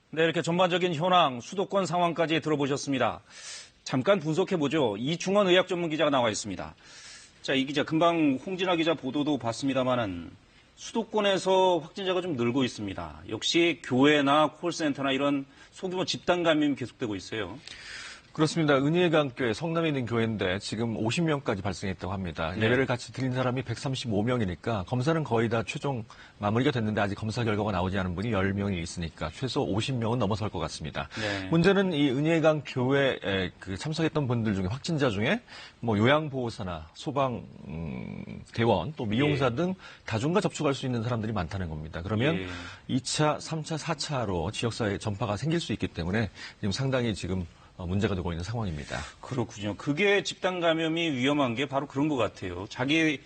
네, 이렇게 전반적인 현황, 수도권 상황까지 들어보셨습니다. 잠깐 분석해보죠. 이충원 의학 전문 기자가 나와 있습니다. 자, 이 기자, 금방 홍진아 기자 보도도 봤습니다만은 수도권에서 확진자가 좀 늘고 있습니다. 역시 교회나 콜센터나 이런 소규모 집단 감염이 계속되고 있어요. 그렇습니다. 은희의강교회 성남에 있는 교회인데 지금 50명까지 발생했다고 합니다. 네. 예배를 같이 드린 사람이 135명이니까 검사는 거의 다 최종 마무리가 됐는데 아직 검사 결과가 나오지 않은 분이 10명이 있으니까 최소 50명은 넘어설 것 같습니다. 네. 문제는 이 은희의강교회에 참석했던 분들 중에 확진자 중에 뭐 요양보호사나 소방 대원 또 미용사 예. 등 다중과 접촉할 수 있는 사람들이 많다는 겁니다. 그러면 예. 2차, 3차, 4차로 지역사회에 전파가 생길 수 있기 때문에 지금 상당히 지금 문제가 되고 있는 상황입니다. 그렇군요. 그게 집단 감염이 위험한 게 바로 그런 것 같아요. 자기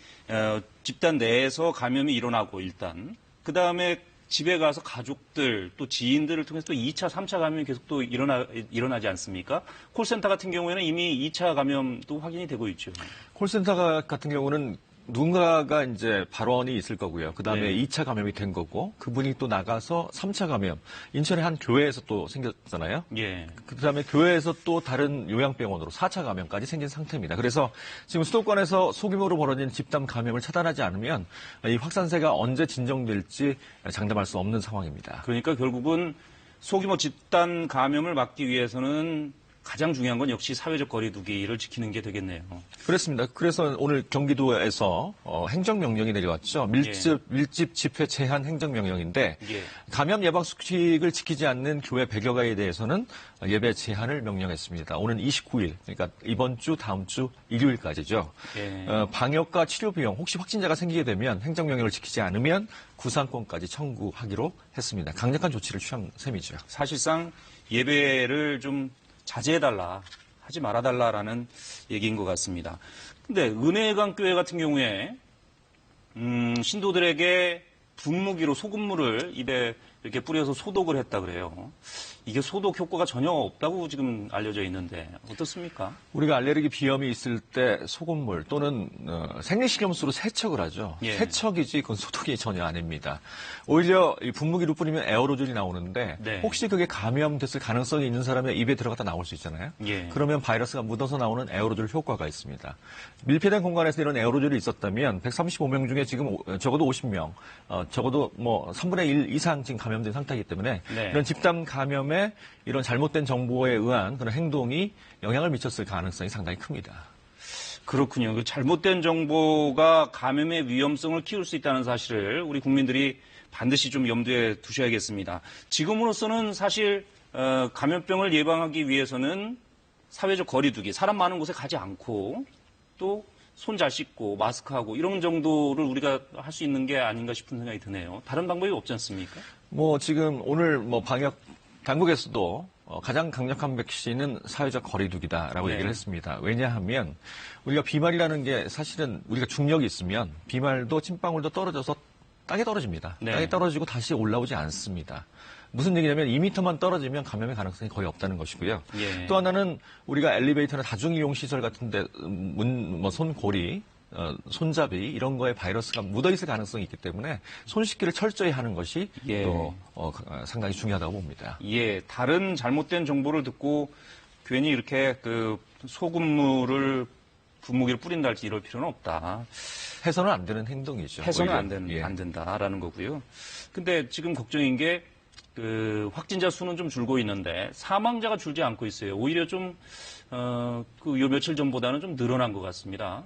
집단 내에서 감염이 일어나고 일단 그다음에 집에 가서 가족들 또 지인들을 통해서 또 2차, 3차 감염이 계속 또 일어나지 않습니까? 콜센터 같은 경우에는 이미 2차 감염도 확인이 되고 있죠. 콜센터 같은 경우는 누군가가 이제 발원이 있을 거고요. 그 다음에 네. 2차 감염이 된 거고, 그분이 또 나가서 3차 감염. 인천의 한 교회에서 또 생겼잖아요. 예. 그 다음에 교회에서 또 다른 요양병원으로 4차 감염까지 생긴 상태입니다. 그래서 지금 수도권에서 소규모로 벌어진 집단 감염을 차단하지 않으면 이 확산세가 언제 진정될지 장담할 수 없는 상황입니다. 그러니까 결국은 소규모 집단 감염을 막기 위해서는 가장 중요한 건 역시 사회적 거리 두기를 지키는 게 되겠네요. 그렇습니다. 그래서 오늘 경기도에서 행정명령이 내려왔죠. 밀집 집회 제한 행정명령인데 예. 감염 예방 수칙을 지키지 않는 교회 100여 가에 대해서는 예배 제한을 명령했습니다. 오는 29일, 그러니까 이번 주, 다음 주 일요일까지죠. 예. 방역과 치료 비용, 혹시 확진자가 생기게 되면 행정명령을 지키지 않으면 구상권까지 청구하기로 했습니다. 강력한 조치를 취한 셈이죠. 사실상 예배를 좀 자제해달라, 하지 말아달라라는 얘기인 것 같습니다. 근데 은혜강교회 같은 경우에 신도들에게 분무기로 소금물을 입에 이렇게 뿌려서 소독을 했다 그래요. 이게 소독 효과가 전혀 없다고 지금 알려져 있는데 어떻습니까? 우리가 알레르기 비염이 있을 때 소금물 또는 생리식염수로 세척을 하죠. 예. 세척이지 그건 소독이 전혀 아닙니다. 오히려 이 분무기로 뿌리면 에어로졸이 나오는데 네. 혹시 그게 감염됐을 가능성이 있는 사람의 입에 들어갔다 나올 수 있잖아요. 예. 그러면 바이러스가 묻어서 나오는 에어로졸 효과가 있습니다. 밀폐된 공간에서 이런 에어로졸이 있었다면 135명 중에 지금 적어도 50명, 적어도 뭐 3분의 1 이상 지금 감염된 상태이기 때문에 네. 이런 집단 감염에 이런 잘못된 정보에 의한 그런 행동이 영향을 미쳤을 가능성이 상당히 큽니다. 그렇군요. 그 잘못된 정보가 감염의 위험성을 키울 수 있다는 사실을 우리 국민들이 반드시 좀 염두에 두셔야겠습니다. 지금으로서는 사실 감염병을 예방하기 위해서는 사회적 거리두기, 사람 많은 곳에 가지 않고 또 손 잘 씻고 마스크하고 이런 정도를 우리가 할 수 있는 게 아닌가 싶은 생각이 드네요. 다른 방법이 없지 않습니까? 뭐 지금 오늘 방역 당국에서도 가장 강력한 백신은 사회적 거리두기다라고 네. 얘기를 했습니다. 왜냐하면 우리가 비말이라는 게 사실은 우리가 중력이 있으면 비말도 침방울도 떨어져서 땅에 떨어집니다. 네. 땅에 떨어지고 다시 올라오지 않습니다. 무슨 얘기냐면 2m만 떨어지면 감염의 가능성이 거의 없다는 것이고요. 예. 또 하나는 우리가 엘리베이터나 다중이용 시설 같은데 손고리, 손잡이 이런 거에 바이러스가 묻어있을 가능성이 있기 때문에 손 씻기를 철저히 하는 것이 예. 또 상당히 중요하다고 봅니다. 예, 다른 잘못된 정보를 듣고 괜히 이렇게 그 소금물을 분무기를 뿌린다 할지 이럴 필요는 없다. 해서는 안 되는 행동이죠. 해서는 오히려. 안 된다라는 거고요. 근데 지금 걱정인 게 그 확진자 수는 좀 줄고 있는데 사망자가 줄지 않고 있어요. 오히려 좀 요 며칠 전보다는 좀 늘어난 것 같습니다.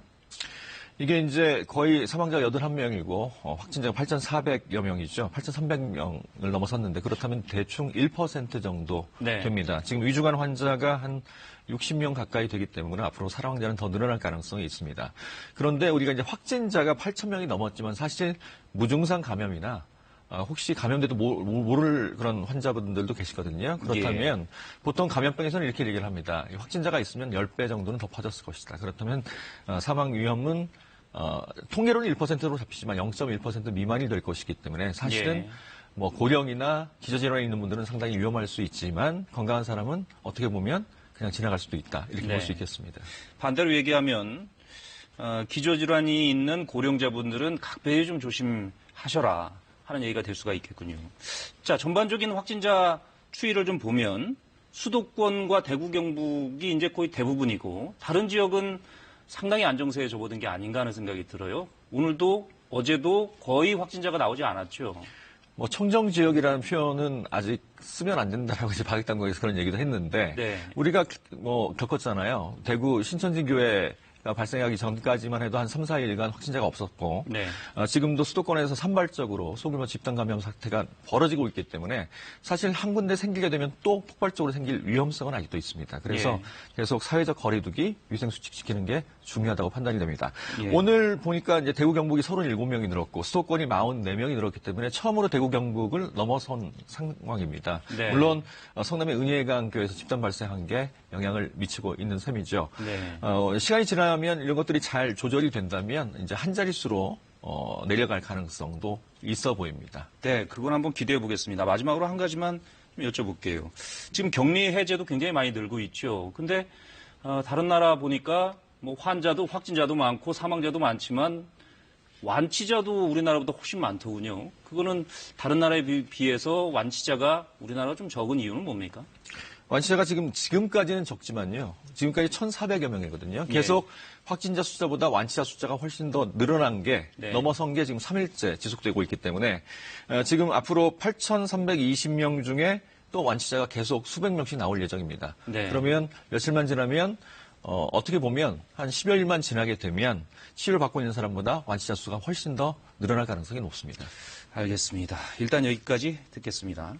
이게 이제 거의 사망자가 81명이고 확진자가 8,400여 명이죠. 8,300명을 넘어섰는데 그렇다면 대충 1% 정도 네. 됩니다. 지금 위중한 환자가 한 60명 가까이 되기 때문에 앞으로 사망자는 더 늘어날 가능성이 있습니다. 그런데 우리가 이제 확진자가 8,000명이 넘었지만 사실 무증상 감염이나 혹시 감염돼도 모를 그런 환자분들도 계시거든요. 그렇다면 보통 감염병에서는 이렇게 얘기를 합니다. 확진자가 있으면 10배 정도는 더 퍼졌을 것이다. 그렇다면 사망 위험은 통계로는 1%로 잡히지만 0.1% 미만이 될 것이기 때문에 사실은 뭐 고령이나 기저질환이 있는 분들은 상당히 위험할 수 있지만 건강한 사람은 어떻게 보면 그냥 지나갈 수도 있다. 이렇게 볼 수 있겠습니다. 반대로 얘기하면 기저질환이 있는 고령자분들은 각별히 좀 조심하셔라 하는 얘기가 될 수가 있겠군요. 자, 전반적인 확진자 추이를 좀 보면 수도권과 대구 경북이 이제 거의 대부분이고 다른 지역은 상당히 안정세에 접어든 게 아닌가 하는 생각이 들어요. 오늘도 어제도 거의 확진자가 나오지 않았죠. 뭐 청정 지역이라는 표현은 아직 쓰면 안 된다라고 이제 방역당국에서 그런 얘기도 했는데 네. 우리가 뭐 겪었잖아요. 대구 신천지 교회가 발생하기 전까지만 해도 한 3, 4일간 확진자가 없었고 네. 지금도 수도권에서 산발적으로 소규모 집단 감염 사태가 벌어지고 있기 때문에 사실 한 군데 생기게 되면 또 폭발적으로 생길 위험성은 아직도 있습니다. 그래서 예. 계속 사회적 거리두기, 위생수칙 지키는 게 중요하다고 판단이 됩니다. 예. 오늘 보니까 이제 대구 경북이 37명이 늘었고 수도권이 44명이 늘었기 때문에 처음으로 대구 경북을 넘어선 상황입니다. 네. 물론 성남의 은혜강 교회에서 집단 발생한 게 영향을 미치고 있는 셈이죠. 네. 시간이 지나면 이런 것들이 잘 조절이 된다면 이제 한 자릿수로 내려갈 가능성도 있어 보입니다. 네, 그건 한번 기대해 보겠습니다. 마지막으로 한 가지만 좀 여쭤볼게요. 지금 격리 해제도 굉장히 많이 늘고 있죠. 근데 다른 나라 보니까 뭐 환자도 확진자도 많고 사망자도 많지만 완치자도 우리나라보다 훨씬 많더군요. 그거는 다른 나라에 비해서 완치자가 우리나라가 좀 적은 이유는 뭡니까? 완치자가 지금까지는 적지만요. 지금까지 1,400여 명이거든요. 계속 확진자 숫자보다 완치자 숫자가 훨씬 더 늘어난 게 네. 넘어선 게 지금 3일째 지속되고 있기 때문에 지금 앞으로 8,320명 중에 또 완치자가 계속 수백 명씩 나올 예정입니다. 네. 그러면 며칠만 지나면 어떻게 보면 한 10여일만 지나게 되면 치료를 받고 있는 사람보다 완치자 수가 훨씬 더 늘어날 가능성이 높습니다. 알겠습니다. 일단 여기까지 듣겠습니다.